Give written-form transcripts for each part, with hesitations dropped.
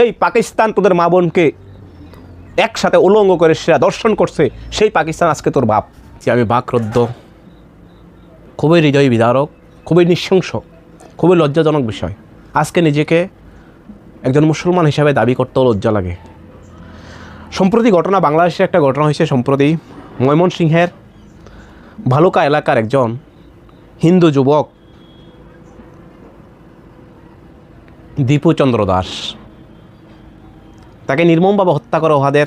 এই পাকিস্তান তোদের মা বোনকে একসাথে উলঙ্গ করে সেরা দর্শন করছে, সেই পাকিস্তান আজকে তোর বাপ। আমি বাকরুদ্ধ, খুবই হৃদয় বিদারক, খুবই নৃশংস, খুবই লজ্জাজনক বিষয়। আজকে নিজেকে একজন মুসলমান হিসাবে দাবি করতেও লজ্জা লাগে। সম্প্রতি ঘটনা, বাংলাদেশের একটা ঘটনা হয়েছে সম্প্রতি। ময়মনসিংহের ভালুকা এলাকার একজন হিন্দু যুবক দীপু চন্দ্র দাস, তাকে নির্মমভাবে হত্যা করে ওহাদের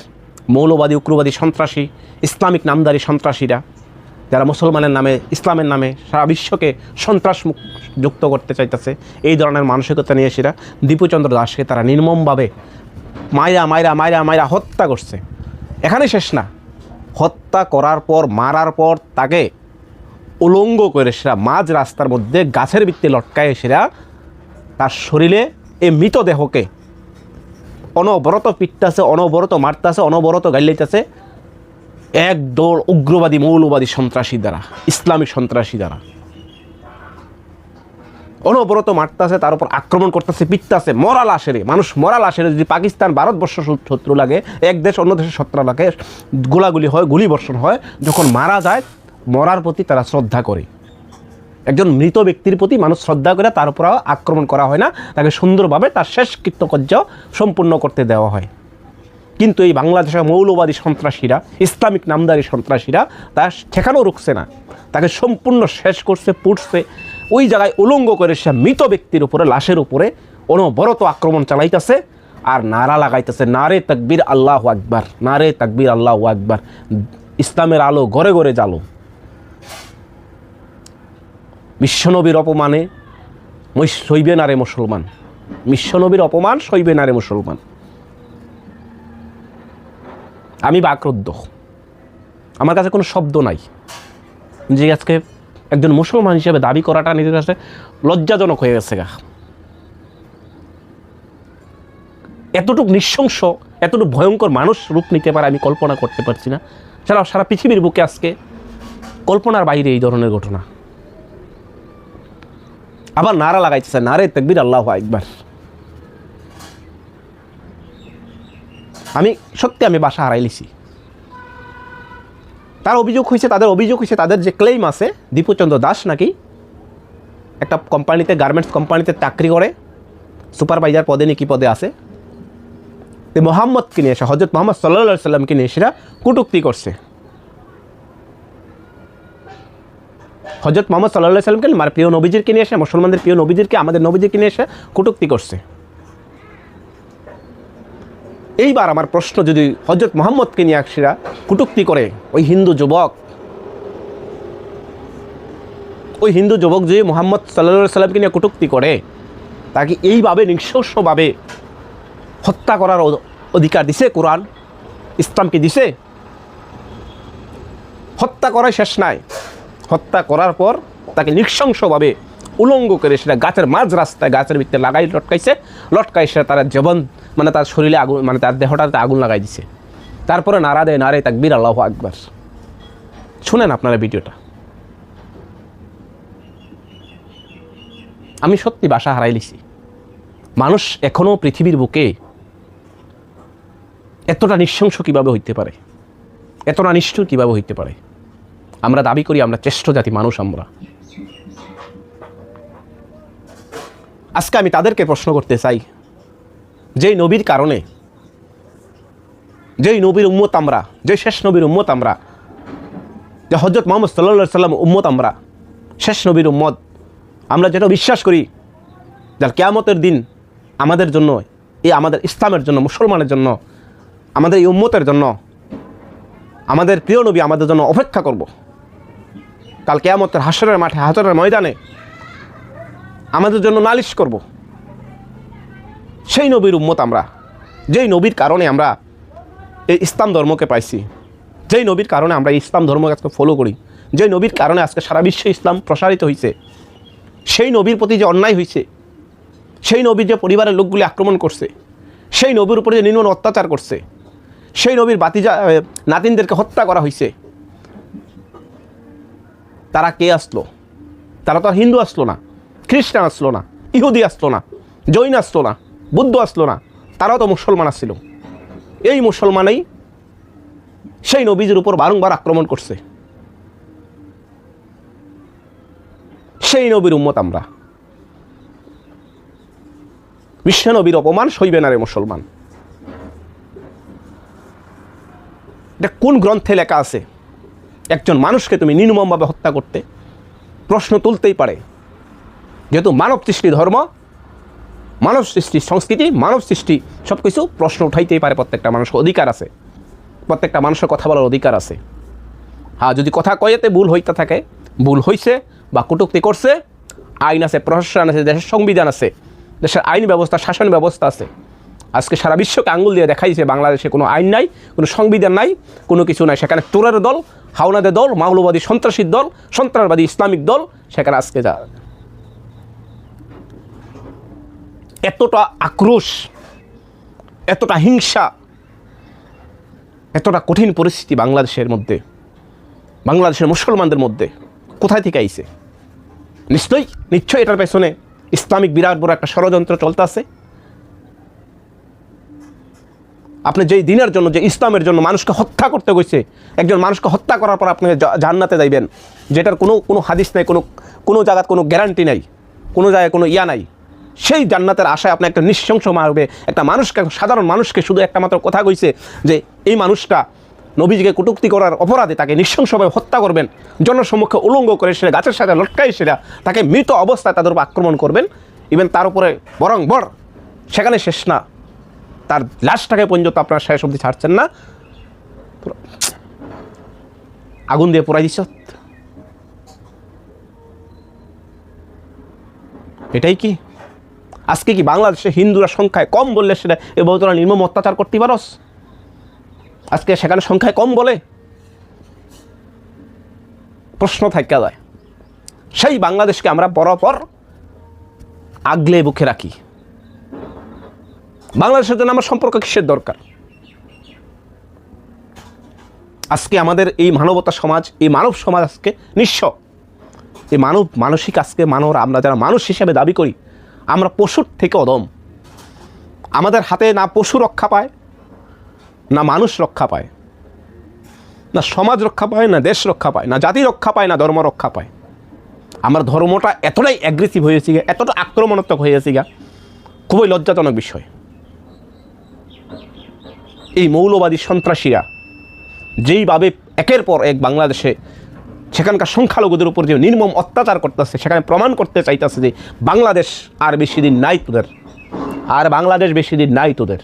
মৌলবাদী, উগ্রবাদী, সন্ত্রাসী, ইসলামিক নামধারী সন্ত্রাসীরা, যারা মুসলমানের নামে, ইসলামের নামে সারা বিশ্বকে সন্ত্রাস যুক্ত করতে চাইতেছে, এই ধরনের মানসিকতা নিয়ে সেরা দীপুচন্দ্র দাসকে তারা নির্মমভাবে মাইরা মাইরা মাইরা মাইরা হত্যা করছে। এখানে শেষ না, হত্যা করার পর, মারার পর তাকে উলঙ্গ করে সেরা মাঝ রাস্তার মধ্যে গাছের ভিত্তি লটকায় সেরা তার শরীরে এই মৃতদেহকে অনবরত পিটতেছে, অনবরত মারতেছে, অনবরত গাইলাইতেছে একদল উগ্রবাদী, মৌলবাদী সন্ত্রাসী দ্বারা, ইসলামিক সন্ত্রাসী দ্বারা অনবরত মারতেছে, তার উপর আক্রমণ করতেছে, পিটতেছে। মরা লাশেরে, মানুষ মরা লাশেরে যদি পাকিস্তান, ভারতবর্ষ শত্রু লাগে, এক দেশ অন্য দেশের শত্রু লাগে, গোলাগুলি হয়, গুলি বর্ষণ হয়, যখন মারা যায় মরার প্রতি তারা শ্রদ্ধা করে। একজন মৃত ব্যক্তির প্রতি মানুষ শ্রদ্ধা করে, তার উপর আক্রমণ করা হয় না, তাকে সুন্দরভাবে তার শেষ কৃতকর্য সম্পূর্ণ করতে দেওয়া হয়। কিন্তু এই বাংলাদেশের মৌলবাদী সন্ত্রাসীরা, ইসলামিক নামধারী সন্ত্রাসীরা তা সেখানেও রুখছে না, তাকে সম্পূর্ণ শেষ করছে, পুড়ছে। ওই জায়গায় উলঙ্গ করে সে মৃত ব্যক্তির উপরে, লাশের উপরে অনবরত আক্রমণ চালাইতেছে আর নারা লাগাইতেছে, নারে তাকবীর আল্লাহু আকবার, নারে তাকবীর আল্লাহু আকবার। ইসলামের আলো ঘরে ঘরে জ্বালো। বিশ্বনবীর অপমানে সইবে না রে মুসলমান, বিশ্বনবীর অপমান সইবে না রে মুসলমান। আমি বাকরুদ্ধ, আমার কাছে কোনো শব্দ নাই যে আজকে একজন মুসলমান হিসেবে দাবি করাটা নিজের কাছে লজ্জাজনক হয়ে গেছে গা। এতটুকু নৃশংস, এতটুকু ভয়ঙ্কর মানুষ রূপ নিতে পারে আমি কল্পনা করতে পারছি না। সারা পৃথিবীর বুকে আজকে কল্পনার বাইরে এই ধরনের ঘটনা। আবার নারা লাগাইতেছে, নারে তাকবীর আল্লাহু আকবার। আমি সত্যি আমি বাসা হারাইলিছি। তার অভিযোগ হয়েছে, তাদের যে ক্লেইম আছে, দীপুচন্দ্র দাস নাকি একটা কোম্পানিতে, গার্মেন্টস কোম্পানিতে চাকরি করে, সুপারভাইজার পদে নাকি পদে আছে। মোহাম্মদকে নিয়ে এসে, হজরত মোহাম্মদ সাল্লাল্লাহু আলাইহি সাল্লামকে নিয়ে সেরা কটূক্তি করছে। হজরত মোহাম্মদ সাল্লাল্লাহু আলাইহি সাল্লামকে, আমার প্রিয় নবীজিকে নিয়ে এসে, মুসলমানদের প্রিয় নবীজিকে, আমাদের নবীজিকে নিয়ে এসে কটূক্তি করছে। এইবার আমার প্রশ্ন, যদি হজরত মোহাম্মদকে নিয়ে সেরা কটূক্তি করে ওই হিন্দু যুবক যদি মোহাম্মদ সাল্লাল্লাহু আলাইহি সাল্লামকে নিয়ে কটূক্তি করে, তাকে এইভাবে নৃশংসভাবে হত্যা করার অধিকার দিছে কোরআন, ইসলামকে দিছে? হত্যা করাই শেষ নাই, হত্যা করার পর তাকে নৃশংসভাবে উলঙ্গ করে সেটা গাছের মাঝ রাস্তায়, গাছের ভিতরে লটকাই সেটা তার জীবন, মানে তার শরীরে আগুন, মানে তার দেহটাতে আগুন লাগাই দিছে। তারপরে নারা দেয়, নারে তাকবীর আল্লাহু আকবার। শুনেন আপনারা ভিডিওটা। আমি সত্যি বাসা হারাইলিছি। মানুষ এখনও পৃথিবীর বুকে এতটা নৃশংস কীভাবে হইতে পারে, এতটা নিষ্ঠুর কীভাবে হইতে পারে? আমরা দাবি করি আমরা শ্রেষ্ঠ জাতি মানুষ। আমরা আজকে আমি তাদেরকে প্রশ্ন করতে চাই, যেই নবীর কারণে, যেই নবীর উম্মত আমরা, যে শেষ নবীর উম্মত আমরা, যে হজরত মুহাম্মদ সাল্লাল্লাহু আলাইহি সাল্লাম উম্মত আমরা, শেষ নবীর উম্মত আমরা, যেটা বিশ্বাস করি যার কিয়ামতের দিন আমাদের জন্য, এই আমাদের ইসলামের জন্য, মুসলমানের জন্য, আমাদের এই উম্মতের জন্য, আমাদের প্রিয় নবী আমাদের জন্য অপেক্ষা করব। কাল কিয়ামতের হাশরের মাঠে, হাশরের ময়দানে আমাদের জন্য নালিশ করব। সেই নবীর উম্মত আমরা, যেই নবীর কারণে আমরা এই ইসলাম ধর্মকে পাইছি, যেই নবীর কারণে আমরা ইসলাম ধর্মকে আজকে ফলো করি, যেই নবীর কারণে আজকে সারা বিশ্বে ইসলাম প্রসারিত হয়েছে, সেই নবীর প্রতি যে অন্যায় হয়েছে, সেই নবীর যে পরিবারের লোকগুলি আক্রমণ করছে, সেই নবীর উপরে যে নির্মম অত্যাচার করছে, সেই নবীর নাতিনদেরকে হত্যা করা হয়েছে, তারা কে আসলো? তারা তো আর হিন্দু আসলো না, খ্রিস্টান আসলো না, ইহুদি আসলো না, জৈন আসলো না, বুদ্ধ আসলো না, তারাও তো মুসলমান ছিল। এই মুসলমানেই সেই নবীজির উপর বারংবার আক্রমণ করছে। সেই নবীর উম্মত আমরা, বিশ্ব নবীর অপমান সইবে না রে মুসলমান। এটা কোন গ্রন্থে লেখা আছে একজন মানুষকে তুমি নির্মমভাবে হত্যা করতে? প্রশ্ন তুলতেই পারে, যেহেতু মানব সৃষ্টি ধর্ম, মানব সৃষ্টি সংস্কৃতি, মানব সৃষ্টি সব কিছু প্রশ্ন উঠাইতেই পারে। প্রত্যেকটা মানুষের অধিকার আছে, প্রত্যেকটা মানুষের কথা বলার অধিকার আছে। হ্যাঁ, যদি কথা কয়েতে ভুল হইতে থাকে, ভুল হইছে বা কটূক্তি করছে, আইন আছে, প্রশাসন আছে, দেশের সংবিধান আছে, দেশের আইন ব্যবস্থা, শাসন ব্যবস্থা আছে। আজকে সারা বিশ্বকে আঙ্গুল দিয়ে দেখাইছে বাংলাদেশে কোনো আইন নাই, কোনো সংবিধান নাই, কোনো কিছু নাই। সেখানে চোরের দল, হাওলাদের দল, মাওলাবাদী সন্ত্রাসীর দল, সন্ত্রাসবাদী ইসলামিক দল সেখানে আজকে যা এতটা আক্রোশ, এতটা হিংসা, এতটা কঠিন পরিস্থিতি বাংলাদেশের মধ্যে, বাংলাদেশের মুসলমানদের মধ্যে কোথায় থেকে আইছে? নিশ্চয়ই এটার পেছনে ইসলামিক বিরাট বড় একটা ষড়যন্ত্র চলতে আছে। আপনি যেই দিনের জন্য, যে ইসলামের জন্য মানুষকে হত্যা করতে গেছে, একজন মানুষকে হত্যা করার পর আপনি জান্নাতে যাইবেন, যেটার কোনো হাদিস নাই, কোনো জায়গায় কোনো গ্যারান্টি নাই, কোনো জায়গায় কোনো ইয়া নাই, সেই জান্নাতের আশায় আপনি একটা নৃশংস মারবে একটা মানুষকে, সাধারণ মানুষকে শুধু একটা মাত্র কথা কইছে যে এই মানুষটা নবীজিকে কটূক্তি করার অপরাধে তাকে নৃশংসভাবে হত্যা করবেন, জনসম্মুখে উলঙ্গ করে সেটা গাছের সাথে লটকাই সেটা তাকে মৃত অবস্থায় তাদের উপর আক্রমণ করবেন। ইভেন তার উপরে বরং সেখানে শেষ না, তার লাশটাকে পর্যন্ত আপনারা শেষ অবধি ছাড়ছেন না, আগুন দিয়ে পোড়াই দিচ্ছ। এটাই কি আজকে কি বাংলাদেশে হিন্দুরা সংখ্যায় কম বললে সেটা এবার তোরা নির্মম অত্যাচার করতে পারস? আজকে সেখানে সংখ্যায় কম বলে প্রশ্ন থাকা যায়। সেই বাংলাদেশকে আমরা বরাবর আগলে বুকে রাখি। বাংলাদেশের জন্য আমার সম্পর্ক কিসের দরকার? আজকে আমাদের এই মানবতা সমাজ, এই মানব সমাজ আজকে নিঃস্ব। এই মানসিক আজকে আমরা যারা মানুষ হিসেবে দাবি করি, আমরা পশুর থেকে অদম। আমাদের হাতে না পশু রক্ষা পায়, না মানুষ রক্ষা পায়, না সমাজ রক্ষা পায়, না দেশ রক্ষা পায়, না জাতি রক্ষা পায়, না ধর্ম রক্ষা পায়। আমার ধর্মটা এতটাই অ্যাগ্রেসিভ হয়েছে গা, এতটা আক্রমণাত্মক হয়েছে গা, খুবই লজ্জাজনক বিষয়। এই মৌলবাদী সন্ত্রাসীরা যেইভাবে একের পর এক বাংলাদেশে সেখানকার সংখ্যালঘুদের উপর যে নির্মম অত্যাচার করতেছে, সেখানে প্রমাণ করতে চাইতেছে যে বাংলাদেশ আর বেশি দিন নাই তোদের, আর বাংলাদেশ বেশি দিন নাই তোদের।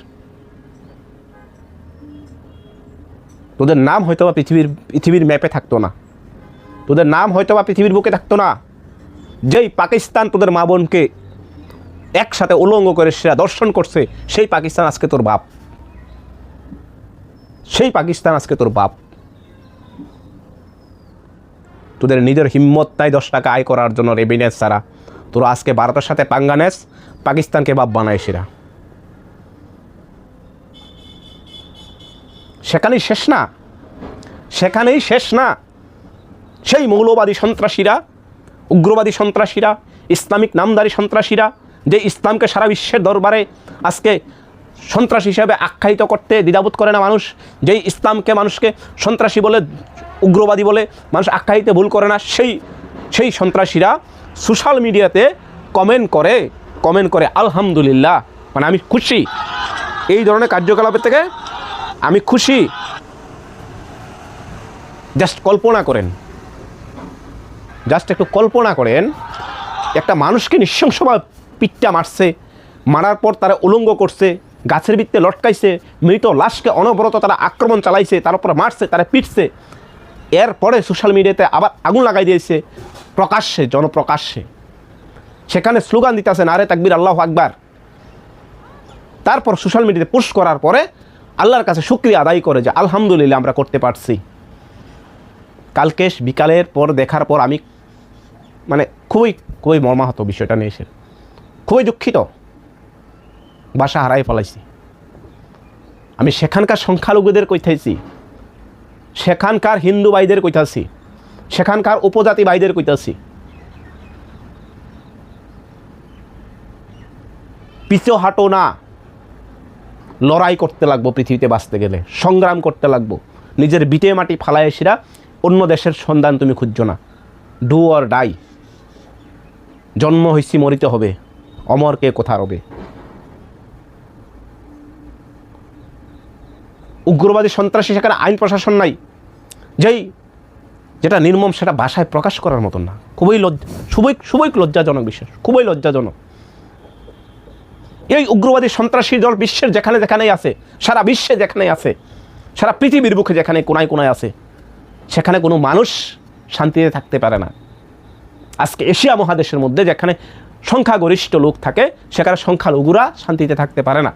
তোদের নাম হয়তো বা পৃথিবীর ম্যাপে থাকতো না, তোদের নাম হয়তো বা পৃথিবীর বুকে থাকতো না। যেই পাকিস্তান তোদের মা বোনকে একসাথে উলঙ্গ করে সেরা দর্শন করছে, সেই পাকিস্তান আজকে তোর বাপ, সেই পাকিস্তান আজকে তোর বাপ। তোদের নিজের হিম্মত নাই 10 টাকা আয় করার জন্য রেভিনেন্স ছাড়া। তোরা আজকে ভারতের সাথে পাঙ্গা নেস, পাকিস্তানকে বাপ বানায় সেরা। সেখানেই শেষ না, সেখানেই শেষ না। সেই মৌলবাদী সন্ত্রাসীরা, উগ্রবাদী সন্ত্রাসীরা, ইসলামিক নামধারী সন্ত্রাসীরা, যে ইসলামকে সারা বিশ্বের দরবারে আজকে সন্ত্রাসী হিসাবে আখ্যায়িত করতে দ্বিধাবোধ করে না মানুষ, যেই ইসলামকে মানুষকে সন্ত্রাসী বলে, উগ্রবাদী বলে মানুষ আখ্যায়িত ভুল করে না, সেই সন্ত্রাসীরা সোশ্যাল মিডিয়াতে কমেন্ট করে আলহামদুলিল্লাহ, মানে আমি খুশি, এই ধরনের কার্যকলাপের থেকে আমি খুশি। জাস্ট কল্পনা করেন, জাস্ট একটু কল্পনা করেন, একটা মানুষকে নৃশংসভাবে পিঠটা মারছে, মারার পর তারা উলঙ্গ করছে, গাছের ভিত্তে লটকাইছে, মৃত লাশকে অনবরত তারা আক্রমণ চালাইছে, তার উপরে মারছে, তারা পিটছে। এরপরে সোশ্যাল মিডিয়াতে আবার আগুন লাগাই দিয়েছে প্রকাশ্যে, জনপ্রকাশ্যে। সেখানে স্লোগান দিতেছে নারে তাকবীর আল্লাহু আকবার। তারপর সোশ্যাল মিডিয়াতে পোস্ট করার পরে আল্লাহর কাছে শুকরিয়া আদায় করে যে আলহামদুলিল্লাহ আমরা করতে পারছি। কালকে বিকালের পর দেখার পর আমি মানে খুবই মর্মাহত বিষয়টা নিয়ে এসে খুবই দুঃখিত, বাসা হারাই ফেলাইছি। আমি সেখানকার সংখ্যালঘুদের কইতাছি, সেখানকার হিন্দু ভাইদের কইতাছি, সেখানকার উপজাতি ভাইদের কইতাছি, পিছু হাঁটো না, লড়াই করতে লাগবো, পৃথিবীতে বাঁচতে গেলে সংগ্রাম করতে লাগবো। নিজের বিটে মাটি ফালায় এসিরা অন্য দেশের সন্ধান তুমি খুঁজছো না। ডু অর ডাই, জন্ম হইছি মরিতে হবে, অমরকে কোথা রবে। উগ্রবাদী সন্ত্রাসী, সেখানে আইন প্রশাসন নাই, যেটা নির্মম সেটা ভাষায় প্রকাশ করার মতন না। খুবই লজ্জাজনক বিষয়, খুবই লজ্জাজনক। এই উগ্রবাদী সন্ত্রাসী দল বিশ্বের যেখানে যেখানেই আছে, সারা বিশ্বে যেখানেই আছে, সারা পৃথিবীর বুকে যেখানে কোনায় কোনায় আছে, সেখানে কোনো মানুষ শান্তিতে থাকতে পারে না। আজকে এশিয়া মহাদেশের মধ্যে যেখানে সংখ্যাগরিষ্ঠ লোক থাকে, সেখানে সংখ্যালঘুরা শান্তিতে থাকতে পারে না।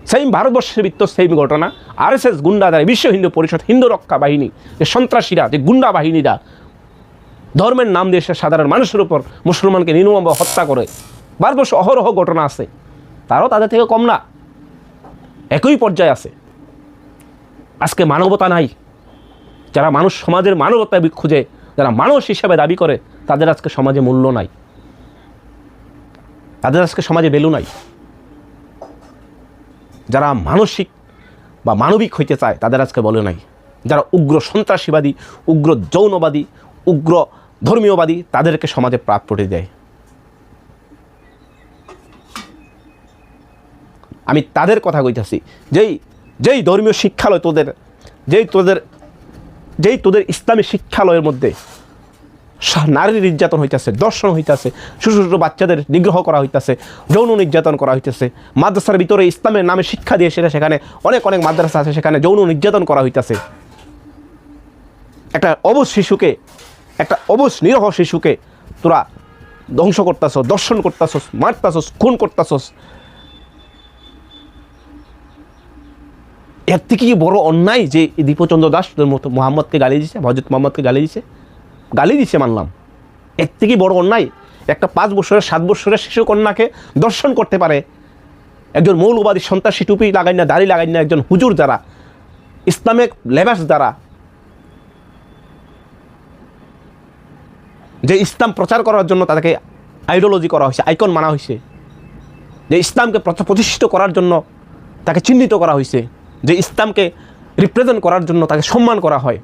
সেম ভারতবর্ষের ভিতর সেম ঘটনা। RSS গুন্ডাদারি, বিশ্ব হিন্দু পরিষদ, হিন্দু রক্ষা বাহিনী, যে সন্ত্রাসীরা, যে গুন্ডা বাহিনীরা ধর্মের নাম দিয়ে সাধারণ মানুষের উপর মুসলমানকে নির্মমভাবে হত্যা করে, ভারতবর্ষে অহরহ ঘটনা আছে। তারাও তাদের থেকে কম না, একই পর্যায়ে আছে। আজকে মানবতা নাই। যারা মানুষ সমাজের মানবতা খুঁজে, যারা মানুষ হিসাবে দাবি করে, তাদের আজকে সমাজে মূল্য নাই, তাদের আজকে সমাজে ভ্যালু নাই। যারা মানসিক বা মানবিক হইতে চায়, তাদের আজকে বলে নাই। যারা উগ্র সন্ত্রাসীবাদী, উগ্র যৌনবাদী, উগ্র ধর্মীয়বাদী, তাদেরকে সমাজে প্রাপ্যটি দেয়। আমি তাদের কথা কইতেছি, যেই ধর্মীয় শিক্ষালয় তোদের ইসলামী শিক্ষালয়ের মধ্যে নারীর নির্যাতন হইতেছে, দর্শন হইতেছে, ছোটো ছোটো বাচ্চাদের নিগ্রহ করা হইতেছে, যৌন নির্যাতন করা হইতেছে। মাদ্রাসার ভিতরে ইসলামের নামে শিক্ষা দিয়ে সেখানে অনেক মাদ্রাসা আছে, সেখানে যৌন নির্যাতন করা হইতেছে। একটা অবশ শিশুকে, একটা অবশ নিরহ শিশুকে তোরা ধ্বংস করতেছ, দর্শন করতেছ, মারতেছস, খুন করতেছস। এর থেকে কি বড় অন্যায় যে দীপচন্দ্র দাস মতো মোহাম্মদকে গালি দিছে, হযরত মোহাম্মদকে গালি দিছে মানলাম। এর থেকে বড় অন্যায় একটা 5 বছরের 7 বছরের শিশু কন্যাকে দর্শন করতে পারে একজন মৌলবাদী সন্ত্রাসী, টুপি লাগাই না, দাড়ি লাগাই না, একজন হুজুর যারা, ইসলামিক লেবাস দ্বারা, যে ইসলাম প্রচার করার জন্য তাদেরকে আইডিওলজি করা হয়েছে, আইকন মানা হয়েছে, যে ইসলামকে প্রতিষ্ঠিত করার জন্য তাকে চিহ্নিত করা হয়েছে, যে ইসলামকে রিপ্রেজেন্ট করার জন্য তাকে সম্মান করা হয়,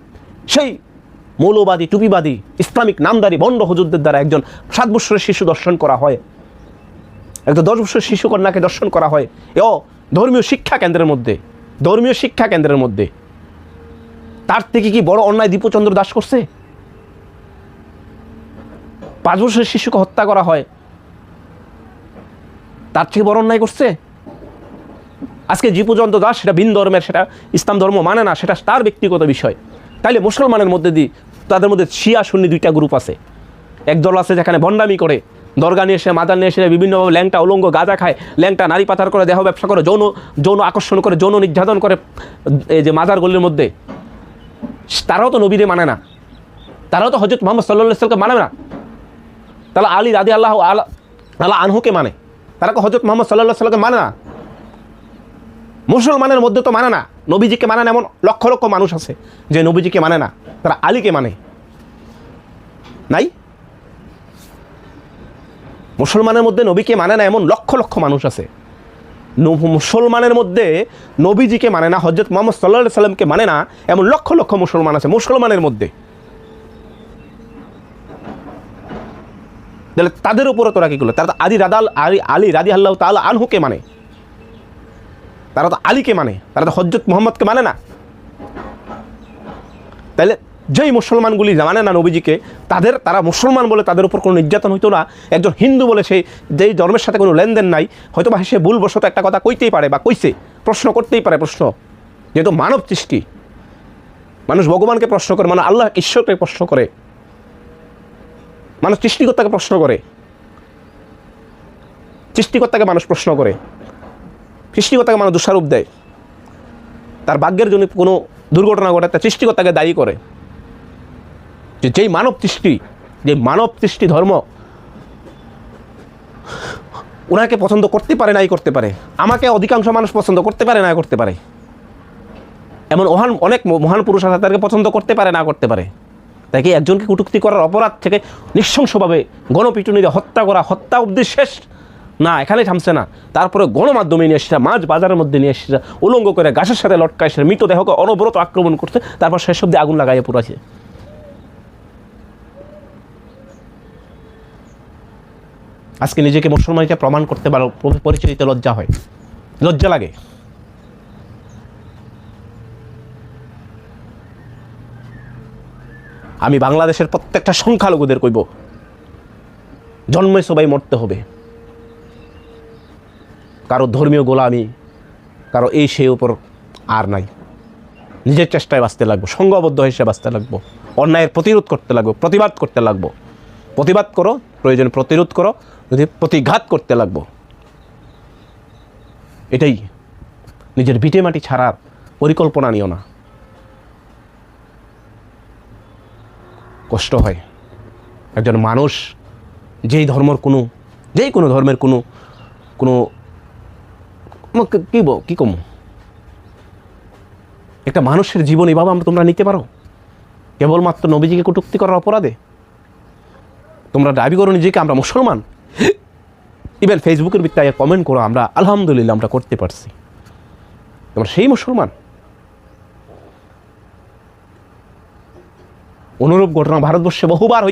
সেই মৌলবাদী, টুপিবাদী, ইসলামিক নামদারি ভণ্ড হুজুরদের দ্বারা একজন 7 বছরের শিশু দর্শন করা হয়, একজন 10 বছরের শিশু কন্যাকে দর্শন করা হয়। ধর্মীয় শিক্ষা কেন্দ্রের মধ্যে তার থেকে কি বড় অন্যায় দীপচন্দ্র দাস করছে? 5 বছরের শিশুকে হত্যা করা হয়, তার থেকে বড় অন্যায় করছে? আজকে দীপচন্দ্র দাস সেটা ভিন ধর্মের, সেটা ইসলাম ধর্ম মানে না, সেটা তার ব্যক্তিগত বিষয়। তাইলে মুসলমানের মধ্যে তাদের মধ্যে শিয়া সুন্নি 2টা গ্রুপ আছে। একদল আছে যেখানে ভণ্ডামি করে, দরগা নিয়ে এসে, মাদার নিয়ে এসে বিভিন্নভাবে ল্যাংটা উলঙ্গ গাঁজা খায়, ল্যাংটা নারী পাচার করে, দেহ ব্যবসা করে, যৌন আকর্ষণ করে, যৌন নির্যাতন করে এই যে মাজার গলির মধ্যে। তারাও তো নবীরে মানে না, তারাও তো হযরত মুহাম্মদ সাল্লাল্লাহু আলাইহি ওয়াসাল্লামকে মানে না। তারা আলী রাদিয়াল্লাহু আল্লাহ আনহুকে মানে, তারা তো হযরত মুহাম্মদ সাল্লাল্লাহু আলাইহি ওয়াসাল্লামকে মানে না। মুসলমানের মধ্যে তো মানে না, নবীজিকে মানে না এমন লক্ষ লক্ষ মানুষ আছে যে নবীজিকে মানে না, তারা আলীকে মানে। নাই? মুসলমানের মধ্যে নবীকে মানে না এমন লক্ষ লক্ষ মানুষ আছে। মুসলমানের মধ্যে নবীজিকে মানে না, হযরত মুহাম্মদ সাল্লাল্লাহু আলাইহি ওয়াসাল্লামকে মানে না এমন লক্ষ লক্ষ মুসলমান আছে মুসলমানের মধ্যে। তাহলে তাদের উপরে তোরা কি করলো? তারা তো আলী রাদিয়াল্লাহু তাআলা আনহুকে মানে, তারা তো আলীকে মানে, তারা তো হযরত মুহাম্মদকে মানে না। তাহলে যেই মুসলমানগুলি মানে না নবীজিকে, তারা মুসলমান বলে তাদের উপর কোনো নির্যাতন হইতো না। একজন হিন্দু বলে সে যেই ধর্মের সাথে কোনো লেনদেন নাই, হয়তো বা সে ভুলবশত একটা কথা কইতেই পারে বা কইছে, প্রশ্ন করতেই পারে। প্রশ্ন যেহেতু মানব সৃষ্টি, মানুষ ভগবানকে প্রশ্ন করে, মানে আল্লাহ ঈশ্বরকে প্রশ্ন করে, মানুষ সৃষ্টিকর্তাকে প্রশ্ন করে, সৃষ্টিকর্তাকে মানুষ প্রশ্ন করে, সৃষ্টিকর্তাকে মানুষ দোষারোপ দেয়, তার ভাগ্যের জন্য কোনো দুর্ঘটনা ঘটে তার সৃষ্টিকর্তাকে দায়ী করে। যেই মানব সৃষ্টি ধর্ম ওনাকে পছন্দ করতে পারে নাই করতে পারে, আমাকে অধিকাংশ মানুষ পছন্দ করতে পারে না করতে পারে, এমন অনেক মহান পুরুষ আছে তাদেরকে পছন্দ করতে পারে না করতে পারে। তাকে একজনকে কটূক্তি করার অপরাধ থেকে নৃশংসভাবে গণপিটুনি দিয়ে হত্যা করা, হত্যা অবধি শেষ না, এখানেই থামছে না, তারপরে গণমাধ্যমে নিয়ে এসেছে, মাঝ বাজারের মধ্যে নিয়ে এসেছে, উলঙ্গ করে গাছের সাথে লটকায় সে মৃতদেহকে অনবরত আক্রমণ করছে, তারপর শেষ অব্দি আগুন লাগাইয়ে পুরাছে। আজকে নিজেকে মুসলমানকে প্রমাণ করতে পারো, পরিচয় দিতে লজ্জা হয়, লজ্জা লাগে। আমি বাংলাদেশের প্রত্যেকটা সংখ্যালঘুদের কইব, জন্মে সবাই মরতে হবে। কারো ধর্মীয় গোলামি, কারো এই সেই উপর আর নাই। নিজের চেষ্টায় বাঁচতে লাগবো, সংঘবদ্ধ হিসেবে বাঁচতে লাগবো, অন্যায়ের প্রতিরোধ করতে লাগবো, প্রতিবাদ করতে লাগবো। প্রতিবাদ করো, প্রয়োজন প্রতিরোধ করো, যদি প্রতিঘাত করতে লাগবো। এটাই, নিজের ভিটে মাটি ছাড়ার পরিকল্পনা নিও না। কষ্ট হয় একজন মানুষ যেই ধর্মের কোনো ধর্মের কোনো কি কম একটা মানুষের জীবন এভাবে তোমরা নিতে পারো কেবলমাত্র নবীজিকে কটূক্তি করার অপরাধে? তোমরা দাবি করো নিজেকে আমরা মুসলমান, ইভেন ফেসবুকের ভিত্তিতে কমেন্ট করো আমরা আলহামদুলিল্লাহ আমরা করতে পারছি, তোমরা সেই মুসলমান? অনুরূপ ঘটনা ভারতবর্ষে বহুবার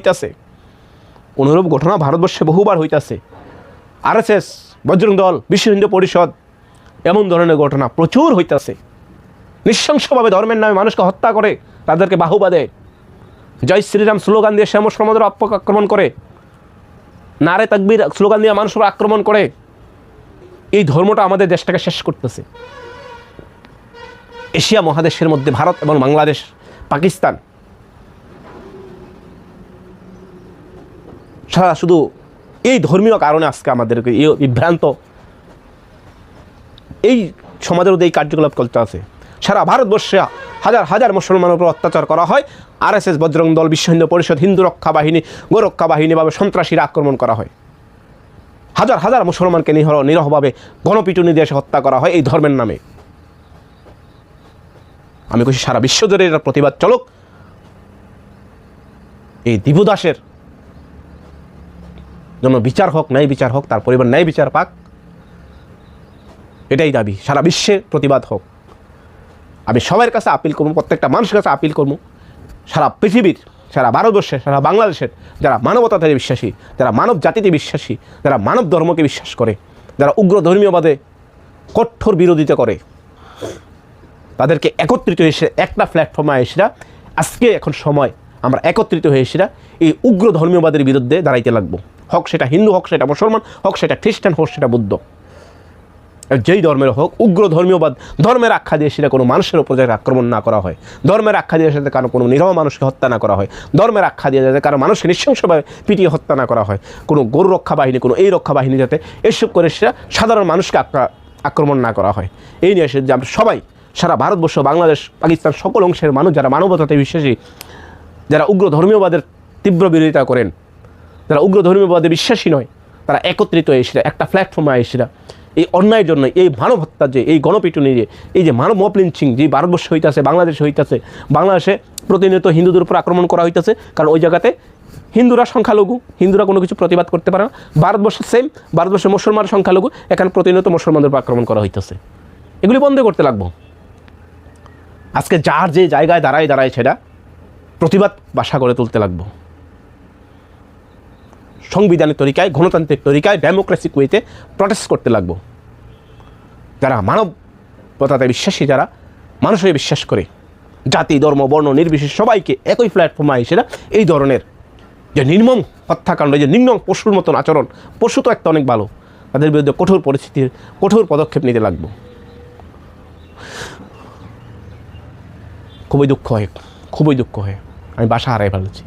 হইতাছে। RSS, বজরং দল, বিশ্ব হিন্দু পরিষদ, এমন ধরনের ঘটনা প্রচুর হইতাছে। নৃশংসভাবে ধর্মের নামে মানুষকে হত্যা করে, তাদেরকে বাহুবা দেয়, জয় শ্রীরাম স্লোগান দিয়ে সে মুসলমানদের আক্রমণ করে, নারে তাকবীর স্লোগান দিয়ে মানুষের আক্রমণ করে। এই ধর্মটা আমাদের দেশটাকে শেষ করতেছে। এশিয়া মহাদেশের মধ্যে ভারত এবং বাংলাদেশ, পাকিস্তান সারা শুধু এই ধর্মীয় কারণে আজকে আমাদেরকে এই বিভ্রান্ত এই সমাজের মধ্যে এই কার্যকলাপ চলতে আছে। সারা ভারতবর্ষে হাজার হাজার মুসলমানের উপর অত্যাচার করা হয়। RSS, বজরং দল, বিশ্ব হিন্দু পরিষদ, হিন্দু রক্ষা বাহিনী, গোরক্ষা বাহিনীভাবে সন্ত্রাসীরা আক্রমণ করা হয়। হাজার হাজার মুসলমানকে নিরহভাবে গণপিটুনি দিয়ে হত্যা করা হয় এই ধর্মের নামে। আমি কইছি সারা বিশ্ব জুড়ে এর প্রতিবাদ চলুক। এই দিবদাসের জন্য বিচার হোক, ন্যায় বিচার হোক, তার পরিবার ন্যায় বিচার পাক, এটাই দাবি। সারা বিশ্বে প্রতিবাদ হোক। আমি সবার কাছে আপিল করবো, প্রত্যেকটা মানুষের কাছে আপিল করবো, সারা পৃথিবীর, সারা ভারতবর্ষের, সারা বাংলাদেশের যারা মানবতাতে বিশ্বাসী, যারা মানব জাতিতে বিশ্বাসী, যারা মানব ধর্মকে বিশ্বাস করে, যারা উগ্র ধর্মীয়বাদে কঠোর বিরোধিতা করে, তাদেরকে একত্রিত হয়েছে একটা প্ল্যাটফর্মে এসেরা আজকে এখন সময় আমরা একত্রিত হয়ে এসেরা এই উগ্র ধর্মীয়বাদের বিরুদ্ধে দাঁড়াইতে লাগবো। হোক সেটা হিন্দু, হোক সেটা মুসলমান, হোক সেটা খ্রিস্টান, হোক সেটা বুদ্ধ, যেই ধর্মের হোক, উগ্র ধর্মীয়বাদ ধর্মের আখ্যা দিয়ে সেটা কোনো মানুষের উপর যাতে আক্রমণ না করা হয়, ধর্মের আখ্যা দিয়ে যাতে কারো কোনো নিরহ মানুষকে হত্যা না করা হয়, ধর্মের আখ্যা দিয়ে যাতে কারো মানুষকে নৃশংসভাবে পিটিয়ে হত্যা না করা হয়, কোনো গরু রক্ষা বাহিনী, কোনো এই রক্ষা বাহিনী যাতে এসব করে সেটা সাধারণ মানুষকে আক্রমণ না করা হয়, এই নিয়ে এসে যে আমরা সবাই সারা ভারতবর্ষ, বাংলাদেশ, পাকিস্তান সকল অংশের মানুষ যারা মানবতাতে বিশ্বাসী, যারা উগ্র ধর্মীয়বাদের তীব্র বিরোধিতা করেন, যারা উগ্র ধর্মীয়বাদে বিশ্বাসী নয়, তারা একত্রিত এসেরা একটা প্ল্যাটফর্মে এসেরা এই অন্যায়ের জন্য, এই মানব হত্যা যে, এই গণপিটুনি যে, এই যে মানব মব লিঞ্চিং যে ভারতবর্ষে হইতেছে, বাংলাদেশে হইতেছে, বাংলাদেশে প্রতিনিয়ত হিন্দুদের উপর আক্রমণ করা হইতেছে, কারণ ওই জায়গাতে হিন্দুরা সংখ্যালঘু, হিন্দুরা কোনো কিছু প্রতিবাদ করতে পারে না। ভারতবর্ষে সেম, ভারতবর্ষে মুসলমান সংখ্যালঘু, এখানে প্রতিনিয়ত মুসলমানদের উপর আক্রমণ করা হইতেছে। এগুলি বন্ধ করতে লাগবো। আজকে যার যে জায়গায় দাঁড়ায় সেটা প্রতিবাদ ভাষা গড়ে তুলতে লাগবো। সংবিধানের তরিকায়, গণতান্ত্রিক তরিকায়, ডেমোক্রেসিক ওয়েতে প্রটেস্ট করতে লাগবো। যারা মানবতাতে বিশ্বাসী, যারা মানুষে বিশ্বাস করে, জাতি, ধর্ম, বর্ণ নির্বিশেষে সবাইকে একই প্ল্যাটফর্মে এসে এই ধরনের যে নির্মম হত্যাকাণ্ড, যে নির্মম পশুর মতন আচরণ, পশু তো একটা অনেক ভালো, তাদের বিরুদ্ধে কঠোর পরিস্থিতির কঠোর পদক্ষেপ নিতে লাগবো। খুবই দুঃখ হয়, আমি বাসা হারাই ফেলেছি।